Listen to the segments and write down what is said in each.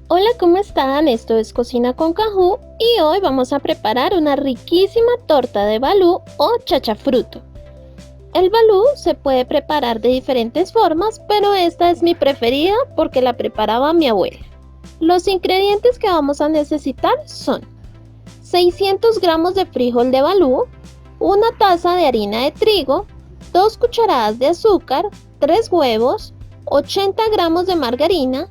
Hola, ¿cómo están? Esto es Cocina con Cajú y hoy vamos a preparar una riquísima torta de balú o chachafruto. El balú se puede preparar de diferentes formas, pero esta es mi preferida porque la preparaba mi abuela. Los ingredientes que vamos a necesitar son 600 gramos de frijol de balú, una taza de harina de trigo, 2 cucharadas de azúcar, 3 huevos, 80 gramos de margarina,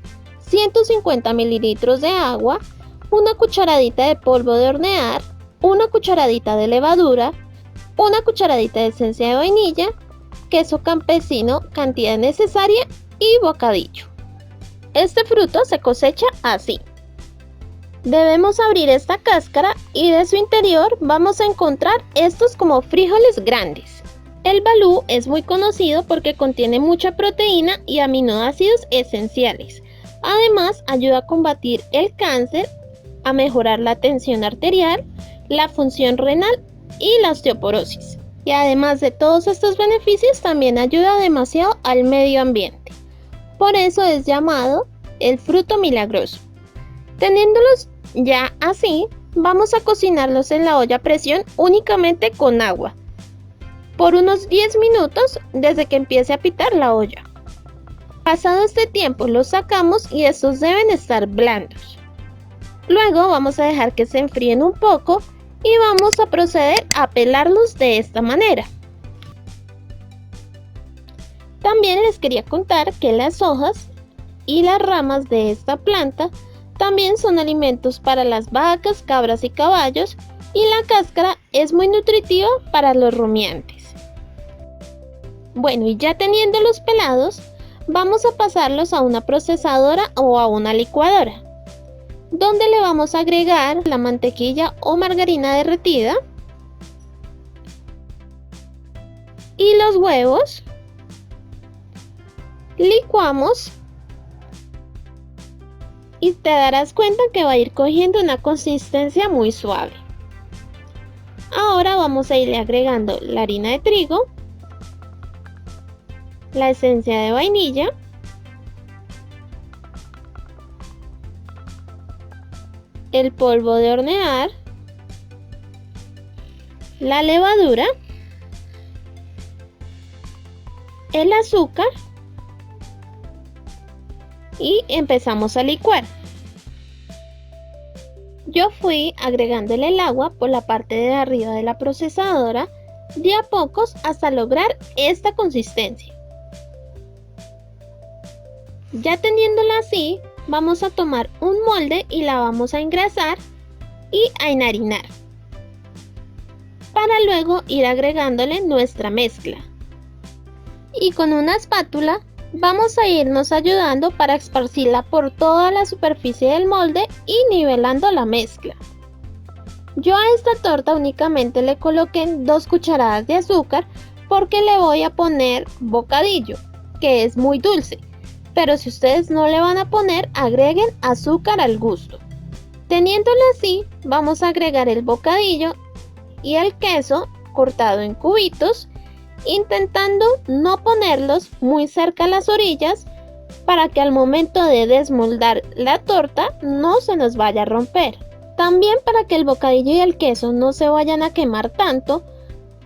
150 mililitros de agua, una cucharadita de polvo de hornear, una cucharadita de levadura, una cucharadita de esencia de vainilla, queso campesino, cantidad necesaria y bocadillo. Este fruto se cosecha así. Debemos abrir esta cáscara y de su interior vamos a encontrar estos como frijoles grandes. El balú es muy conocido porque contiene mucha proteína y aminoácidos esenciales. Además, ayuda a combatir el cáncer, a mejorar la tensión arterial, la función renal y la osteoporosis. Y además de todos estos beneficios, también ayuda demasiado al medio ambiente. Por eso es llamado el fruto milagroso. Teniéndolos ya así, vamos a cocinarlos en la olla a presión únicamente con agua, por unos 10 minutos desde que empiece a pitar la olla. Pasado este tiempo los sacamos y estos deben estar blandos. Luego vamos a dejar que se enfríen un poco y vamos a proceder a pelarlos de esta manera. También les quería contar que las hojas y las ramas de esta planta también son alimentos para las vacas, cabras y caballos, y la cáscara es muy nutritiva para los rumiantes. Bueno, y ya teniéndolos pelados, vamos a pasarlos a una procesadora o a una licuadora, donde le vamos a agregar la mantequilla o margarina derretida y los huevos. Licuamos y te darás cuenta que va a ir cogiendo una consistencia muy suave. Ahora vamos a irle agregando la harina de trigo, la esencia de vainilla, el polvo de hornear, la levadura, el azúcar y empezamos a licuar. Yo fui agregándole el agua por la parte de arriba de la procesadora de a pocos hasta lograr esta consistencia. Ya teniéndola así, vamos a tomar un molde y la vamos a engrasar y a enharinar, para luego ir agregándole nuestra mezcla. Y con una espátula vamos a irnos ayudando para esparcirla por toda la superficie del molde y nivelando la mezcla. Yo a esta torta únicamente le coloqué 2 cucharadas de azúcar porque le voy a poner bocadillo, que es muy dulce. Pero si ustedes no le van a poner, agreguen azúcar al gusto. Teniéndolo así, vamos a agregar el bocadillo y el queso cortado en cubitos, intentando no ponerlos muy cerca a las orillas para que al momento de desmoldar la torta no se nos vaya a romper. También para que el bocadillo y el queso no se vayan a quemar tanto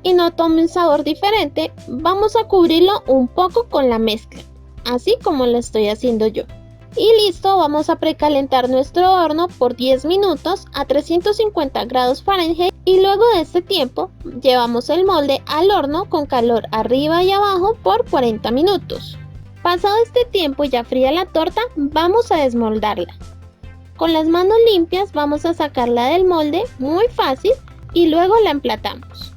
y no tome un sabor diferente, vamos a cubrirlo un poco con la mezcla, así como lo estoy haciendo yo. Y listo, vamos a precalentar nuestro horno por 10 minutos a 350 grados Fahrenheit y luego de este tiempo llevamos el molde al horno con calor arriba y abajo por 40 minutos. Pasado este tiempo y ya fría la torta, vamos a desmoldarla. Con las manos limpias vamos a sacarla del molde muy fácil y luego la emplatamos.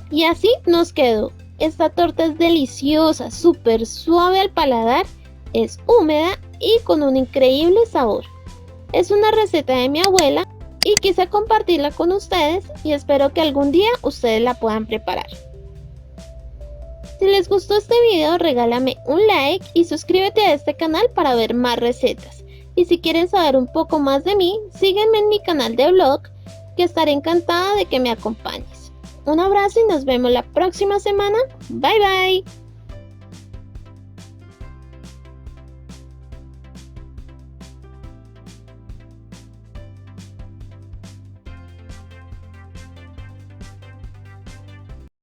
Y así nos quedó. Esta torta es deliciosa, súper suave al paladar, es húmeda y con un increíble sabor. Es una receta de mi abuela y quise compartirla con ustedes y espero que algún día ustedes la puedan preparar. Si les gustó este video, regálame un like y suscríbete a este canal para ver más recetas. Y si quieren saber un poco más de mí, sígueme en mi canal de vlog, que estaré encantada de que me acompañes. Un abrazo y nos vemos la próxima semana. Bye bye.